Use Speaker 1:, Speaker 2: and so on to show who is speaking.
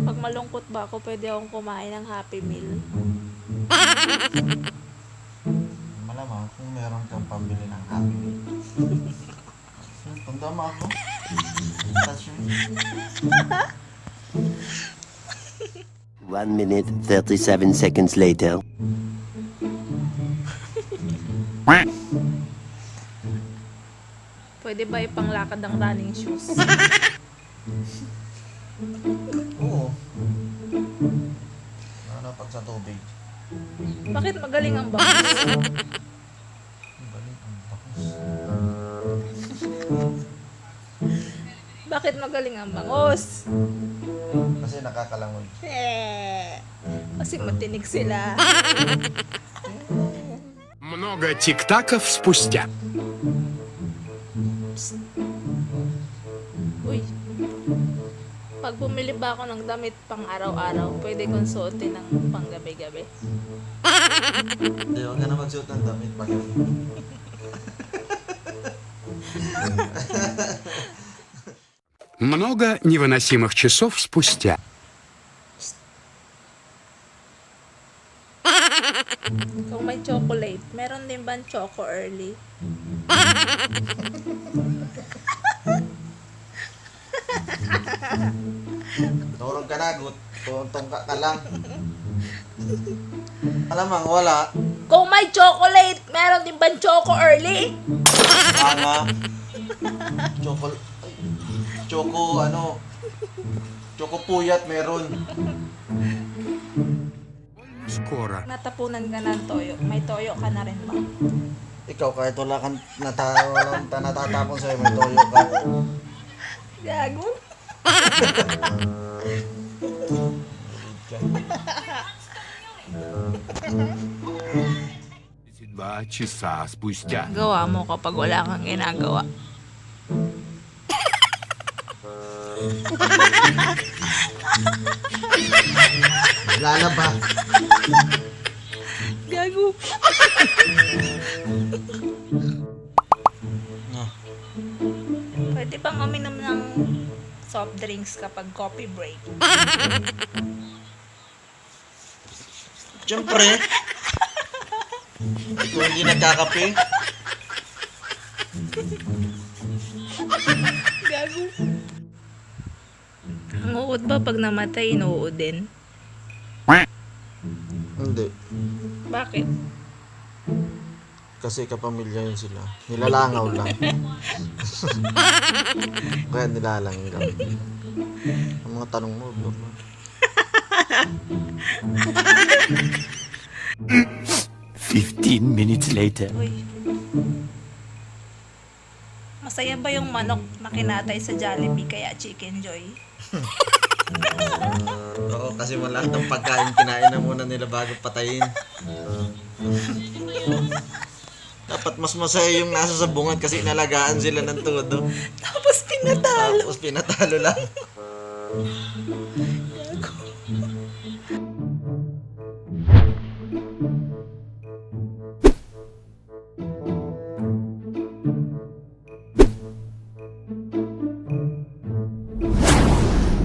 Speaker 1: Pag malungkot ba ako, pwede akong kumain ng Happy Meal.
Speaker 2: Malamang kung meron kang pambili ng Happy Meal. Tanda mo ako. Touch me.
Speaker 3: 1 minute, 37 seconds later.
Speaker 1: Pwede ba ipanglakad ang running shoes?
Speaker 2: Oo. Ano pag sa tubig?
Speaker 1: Bakit magaling ang bangus?
Speaker 2: Balik ang tapos.
Speaker 1: Bakit magaling ang bangus?
Speaker 2: Kasi nakakalangoy.
Speaker 1: Kasi matinig sila.
Speaker 4: Много тик-таков спустя.
Speaker 1: Uy. Pag bumili ba ako ng damit pang araw-araw, pwede kong suotin ng pang gabi-gabi.
Speaker 2: Hindi, huwag ka na magsuot ng damit pag
Speaker 4: Много невыносимых часов спустя.
Speaker 1: Kung may chocolate, meron din ba choco early?
Speaker 2: turog ka na, tuntong ka lang. Alamang wala.
Speaker 1: Kung may chocolate, meron din ba choco early?
Speaker 2: Mga choco puyat meron.
Speaker 4: Скоро.
Speaker 1: Natapunan ka ng toyo. May toyo ka na rin ba?
Speaker 2: Ikaw kahit wala kang natatapon sa'yo, may toyo ka.
Speaker 1: Gago.
Speaker 4: 2 часа спустя.
Speaker 1: Gawa mo kapag wala kang ginagawa.
Speaker 2: Lalaba.
Speaker 1: Gago.
Speaker 2: No.
Speaker 1: Pwede bang uminom ng soft drinks kapag coffee break?
Speaker 2: Siyempre. Kung hindi nagkakape.
Speaker 1: Gago. Ang uod ba pag namatay, inuud din?
Speaker 2: Hindi.
Speaker 1: Bakit?
Speaker 2: Kasi kapamilya yun sila. Nilalangaw lang. Kaya nilalanggaw. Ang mga tanong mo, bro.
Speaker 3: 15 minutes later.
Speaker 1: Uy. Masaya ba yung manok na kinatay sa Jollibee kaya Chicken Joy?
Speaker 2: Oo, kasi wala ng pagkain kinain na muna nila bago patayin. Dapat mas masaya yung nasa sabungan kasi inalagaan sila ng todo.
Speaker 1: Tapos pinatalo.
Speaker 2: Tapos pinatalo lang.